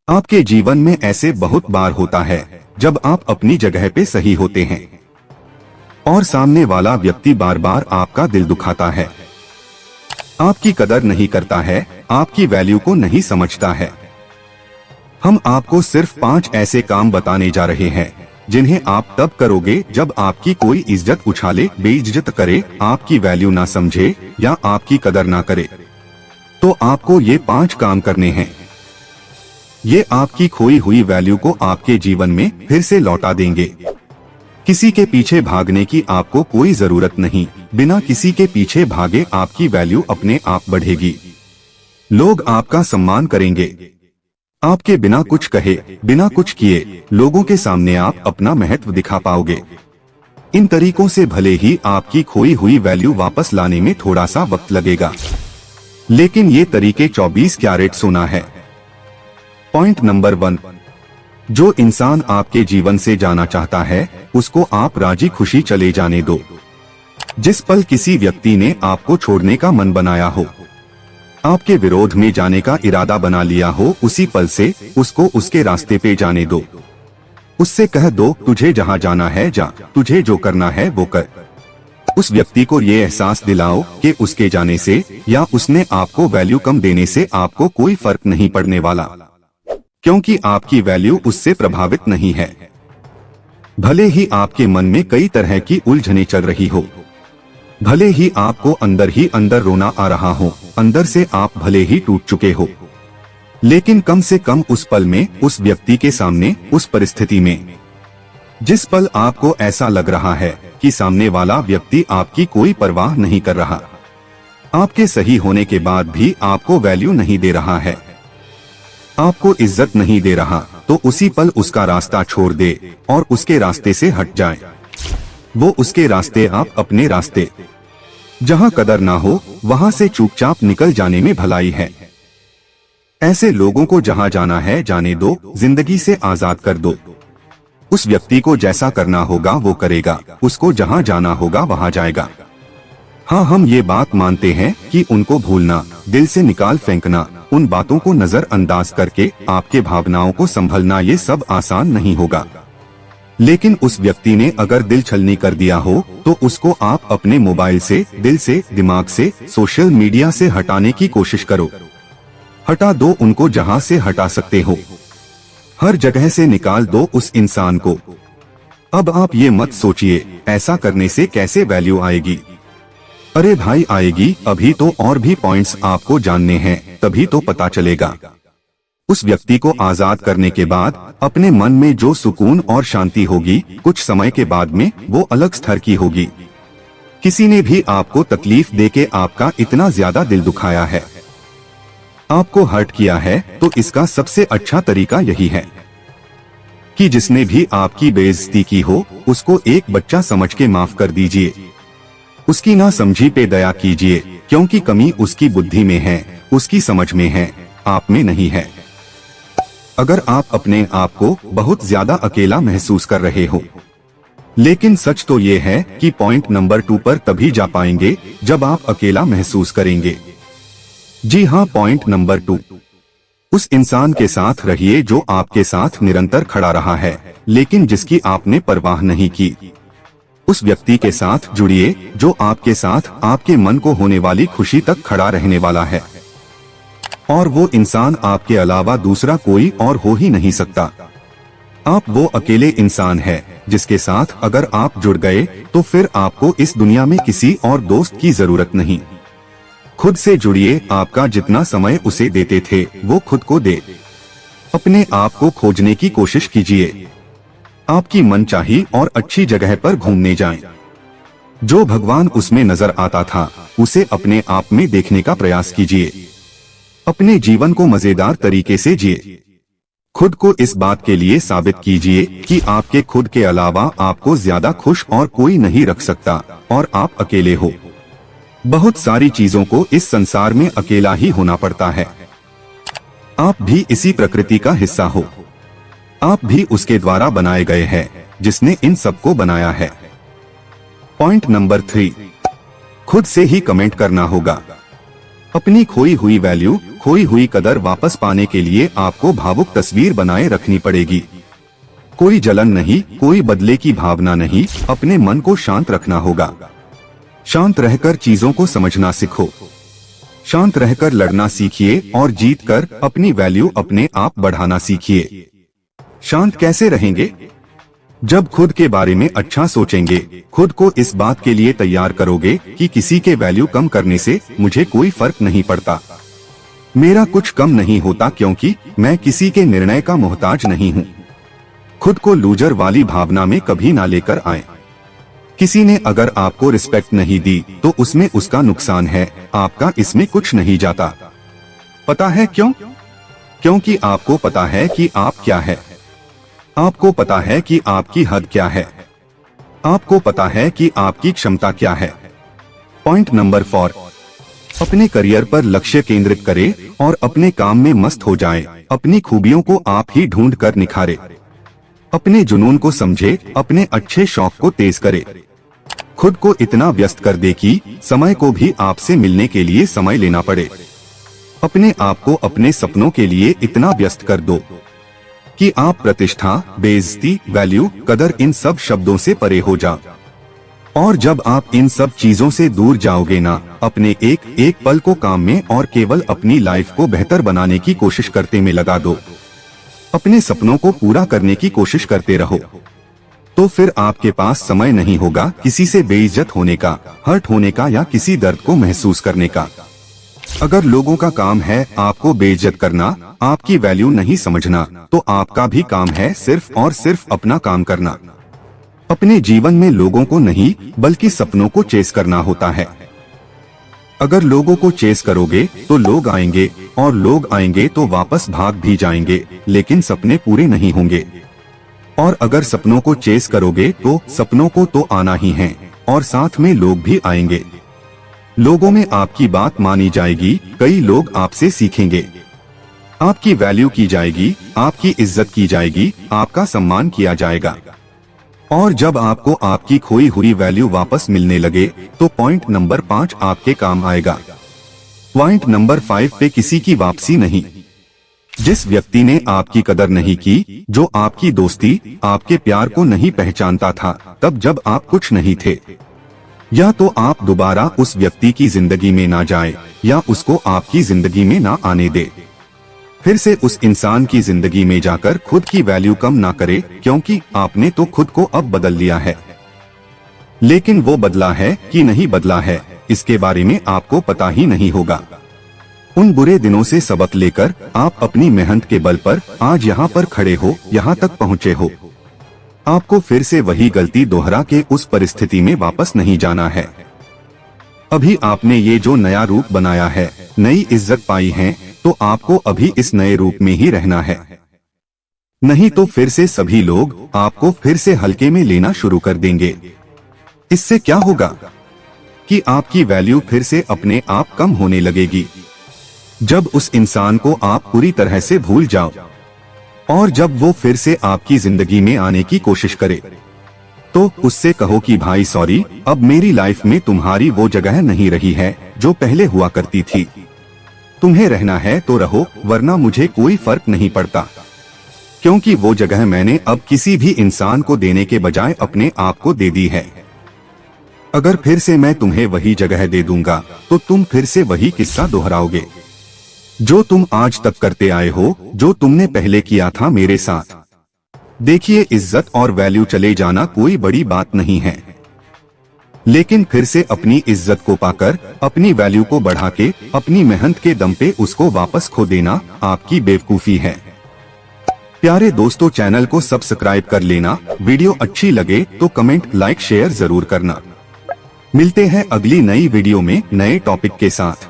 आपके जीवन में ऐसे बहुत बार होता है जब आप अपनी जगह पे सही होते हैं और सामने वाला व्यक्ति बार बार आपका दिल दुखाता है, आपकी कदर नहीं करता है, आपकी वैल्यू को नहीं समझता है। हम आपको सिर्फ 5 ऐसे काम बताने जा रहे हैं जिन्हें आप तब करोगे जब आपकी कोई इज्जत उछाले, बेइज्जत करे, आपकी वैल्यू ना समझे या आपकी कदर ना करे। तो आपको ये 5 काम करने हैं। ये आपकी खोई हुई वैल्यू को आपके जीवन में फिर से लौटा देंगे। किसी के पीछे भागने की आपको कोई जरूरत नहीं। बिना किसी के पीछे भागे आपकी वैल्यू अपने आप बढ़ेगी। लोग आपका सम्मान करेंगे। आपके बिना कुछ कहे, बिना कुछ किए लोगों के सामने आप अपना महत्व दिखा पाओगे। इन तरीकों से भले ही आपकी खोई हुई वैल्यू वापस लाने में थोड़ा सा वक्त लगेगा, लेकिन ये तरीके 24 कैरेट सोना है। पॉइंट नंबर 1, जो इंसान आपके जीवन से जाना चाहता है उसको आप राजी खुशी चले जाने दो। जिस पल किसी व्यक्ति ने आपको छोड़ने का मन बनाया हो, आपके विरोध में जाने का इरादा बना लिया हो, उसी पल से उसको उसके रास्ते पे जाने दो। उससे कह दो, तुझे जहाँ जाना है जा, तुझे जो करना है वो कर। उस व्यक्ति को ये एहसास दिलाओ कि उसके जाने से या उसने आपको वैल्यू कम देने से आपको कोई फर्क नहीं पड़ने वाला, क्योंकि आपकी वैल्यू उससे प्रभावित नहीं है। भले ही आपके मन में कई तरह की उलझनें चल रही हो, भले ही आपको अंदर ही अंदर रोना आ रहा हो, अंदर से आप भले ही टूट चुके हो, लेकिन कम से कम उस पल में, उस व्यक्ति के सामने, उस परिस्थिति में, जिस पल आपको ऐसा लग रहा है कि सामने वाला व्यक्ति आपकी कोई परवाह नहीं कर रहा, आपके सही होने के बाद भी आपको वैल्यू नहीं दे रहा है, आपको इज्जत नहीं दे रहा, तो उसी पल उसका रास्ता छोड़ दे और उसके रास्ते से हट जाए। वो उसके रास्ते, आप अपने रास्ते। जहाँ कदर ना हो वहाँ से चुपचाप निकल जाने में भलाई है। ऐसे लोगों को जहाँ जाना है जाने दो, जिंदगी से आजाद कर दो। उस व्यक्ति को जैसा करना होगा वो करेगा, उसको जहाँ जाना होगा वहाँ जाएगा। हाँ, हम ये बात मानते हैं कि उनको भूलना, दिल से निकाल फेंकना, उन बातों को नजरअंदाज करके आपके भावनाओं को संभलना, ये सब आसान नहीं होगा। लेकिन उस व्यक्ति ने अगर दिल छलनी कर दिया हो तो उसको आप अपने मोबाइल से, दिल से, दिमाग से, सोशल मीडिया से हटाने की कोशिश करो। हटा दो उनको जहां से हटा सकते हो, हर जगह से निकाल दो उस इंसान को। अब आप ये मत सोचिए ऐसा करने से कैसे वैल्यू आएगी। अरे भाई आएगी, अभी तो और भी पॉइंट्स आपको जानने हैं, तभी तो पता चलेगा। उस व्यक्ति को आजाद करने के बाद अपने मन में जो सुकून और शांति होगी, कुछ समय के बाद में वो अलग स्तर की होगी। किसी ने भी आपको तकलीफ देके आपका इतना ज्यादा दिल दुखाया है, आपको हर्ट किया है, तो इसका सबसे अच्छा तरीका यही है कि जिसने भी आपकी बेइज्जती की हो उसको एक बच्चा समझ के माफ कर दीजिए। उसकी ना समझी पे दया कीजिए, क्योंकि कमी उसकी बुद्धि में है, उसकी समझ में है, आप में नहीं है। अगर आप अपने आप को बहुत ज्यादा अकेला महसूस कर रहे हो, लेकिन सच तो ये है कि पॉइंट नंबर 2 पर तभी जा पाएंगे जब आप अकेला महसूस करेंगे। जी हाँ, पॉइंट नंबर 2, उस इंसान के साथ रहिए जो आपके साथ निरंतर खड़ा रहा है लेकिन जिसकी आपने परवाह नहीं की। उस व्यक्ति के साथ जुड़िए जो आपके साथ आपके मन को होने वाली खुशी तक खड़ा रहने वाला है, और वो इंसान आपके अलावा दूसरा कोई और हो ही नहीं सकता। आप वो अकेले इंसान है जिसके साथ अगर आप जुड़ गए तो फिर आपको इस दुनिया में किसी और दोस्त की जरूरत नहीं। खुद से जुड़िए, आपका जितना समय उसे देते थे वो खुद को दे। अपने आप को खोजने की कोशिश कीजिए। आपकी मनचाही और अच्छी जगह पर घूमने जाएं। जो भगवान उसमें नजर आता था उसे अपने आप में देखने का प्रयास कीजिए। अपने जीवन को मजेदार तरीके से जिए। खुद को इस बात के लिए साबित कीजिए कि आपके खुद के अलावा आपको ज्यादा खुश और कोई नहीं रख सकता और आप अकेले हो। बहुत सारी चीजों को इस संसार में अकेला ही होना पड़ता है। आप भी इसी प्रकृति का हिस्सा हो। आप भी उसके द्वारा बनाए गए हैं जिसने इन सबको बनाया है। पॉइंट नंबर 3, खुद से ही कमेंट करना होगा। अपनी खोई हुई वैल्यू खोई हुई कदर वापस पाने के लिए आपको भावुक तस्वीर बनाए रखनी पड़ेगी। कोई जलन नहीं, कोई बदले की भावना नहीं, अपने मन को शांत रखना होगा। शांत रहकर चीजों को समझना सीखो। शांत रहकर लड़ना सीखिए और जीतकर अपनी वैल्यू अपने आप बढ़ाना सीखिए। शांत कैसे रहेंगे? जब खुद के बारे में अच्छा सोचेंगे, खुद को इस बात के लिए तैयार करोगे कि किसी के वैल्यू कम करने से मुझे कोई फर्क नहीं पड़ता, मेरा कुछ कम नहीं होता क्योंकि मैं किसी के निर्णय का मोहताज नहीं हूँ। खुद को लूजर वाली भावना में कभी ना लेकर आए। किसी ने अगर आपको रिस्पेक्ट नहीं दी तो उसमें उसका नुकसान है, आपका इसमें कुछ नहीं जाता। पता है क्यों? क्योंकि आपको पता है कि आप क्या है, आपको पता है कि आपकी हद क्या है, आपको पता है कि आपकी क्षमता क्या है। पॉइंट नंबर 4, अपने करियर पर लक्ष्य केंद्रित करें और अपने काम में मस्त हो जाएं। अपनी खूबियों को आप ही ढूंढ कर निखारें। अपने जुनून को समझे, अपने अच्छे शौक को तेज करे। खुद को इतना व्यस्त कर दे कि समय को भी आपसे मिलने के लिए समय लेना पड़े। अपने आप को अपने सपनों के लिए इतना व्यस्त कर दो कि आप प्रतिष्ठा, बेइज्जती, वैल्यू, कदर इन सब शब्दों से परे हो जाओ। और जब आप इन सब चीजों से दूर जाओगे ना, अपने एक एक पल को काम में और केवल अपनी लाइफ को बेहतर बनाने की कोशिश करते में लगा दो, अपने सपनों को पूरा करने की कोशिश करते रहो, तो फिर आपके पास समय नहीं होगा किसी से बेइज्जत होने का, हर्ट होने का या किसी दर्द को महसूस करने का। अगर लोगों का काम है आपको बेइज्जत करना, आपकी वैल्यू नहीं समझना, तो आपका भी काम है सिर्फ और सिर्फ अपना काम करना। अपने जीवन में लोगों को नहीं बल्कि सपनों को चेस करना होता है। अगर लोगों को चेस करोगे तो लोग आएंगे और लोग आएंगे तो वापस भाग भी जाएंगे, लेकिन सपने पूरे नहीं होंगे। और अगर सपनों को चेस करोगे तो सपनों को तो आना ही है और साथ में लोग भी आएंगे। लोगों में आपकी बात मानी जाएगी, कई लोग आपसे सीखेंगे, आपकी वैल्यू की जाएगी, आपकी इज्जत की जाएगी, आपका सम्मान किया जाएगा। और जब आपको आपकी खोई हुई वैल्यू वापस मिलने लगे तो पॉइंट नंबर 5 आपके काम आएगा। पॉइंट नंबर 5 पे किसी की वापसी नहीं। जिस व्यक्ति ने आपकी कदर नहीं की, जो आपकी दोस्ती, आपके प्यार को नहीं पहचानता था तब जब आप कुछ नहीं थे, या तो आप दोबारा उस व्यक्ति की जिंदगी में ना जाए या उसको आपकी जिंदगी में ना आने दे। फिर से उस इंसान की जिंदगी में जाकर खुद की वैल्यू कम ना करे, क्योंकि आपने तो खुद को अब बदल लिया है। लेकिन वो बदला है कि नहीं बदला है, इसके बारे में आपको पता ही नहीं होगा। उन बुरे दिनों से सबक लेकर आप अपनी मेहनत के बल पर आज यहाँ पर खड़े हो, यहाँ तक पहुँचे हो। आपको फिर से वही गलती दोहरा के उस परिस्थिति में वापस नहीं जाना है। अभी आपने ये जो नया रूप बनाया है, नई इज्जत पाई है, तो आपको अभी इस नए रूप में ही रहना है। नहीं तो फिर से सभी लोग आपको फिर से हल्के में लेना शुरू कर देंगे। इससे क्या होगा कि आपकी वैल्यू फिर से अपने आप कम होने लगेगी। जब उस इंसान को आप पूरी तरह से भूल जाओ और जब वो फिर से आपकी जिंदगी में आने की कोशिश करे, तो उससे कहो कि भाई सॉरी, अब मेरी लाइफ में तुम्हारी वो जगह नहीं रही है जो पहले हुआ करती थी। तुम्हें रहना है तो रहो, वरना मुझे कोई फर्क नहीं पड़ता, क्योंकि वो जगह मैंने अब किसी भी इंसान को देने के बजाय अपने आप को दे दी है। अगर फिर से मैं तुम्हें वही जगह दे दूंगा तो तुम फिर से वही किस्सा दोहराओगे जो तुम आज तक करते आए हो, जो तुमने पहले किया था मेरे साथ। देखिए, इज्जत और वैल्यू चले जाना कोई बड़ी बात नहीं है, लेकिन फिर से अपनी इज्जत को पाकर अपनी वैल्यू को बढ़ा के अपनी मेहनत के दम पे उसको वापस खो देना आपकी बेवकूफी है। प्यारे दोस्तों, चैनल को सब्सक्राइब कर लेना। वीडियो अच्छी लगे तो कमेंट, लाइक, शेयर जरूर करना। मिलते हैं अगली नई वीडियो में नए टॉपिक के साथ।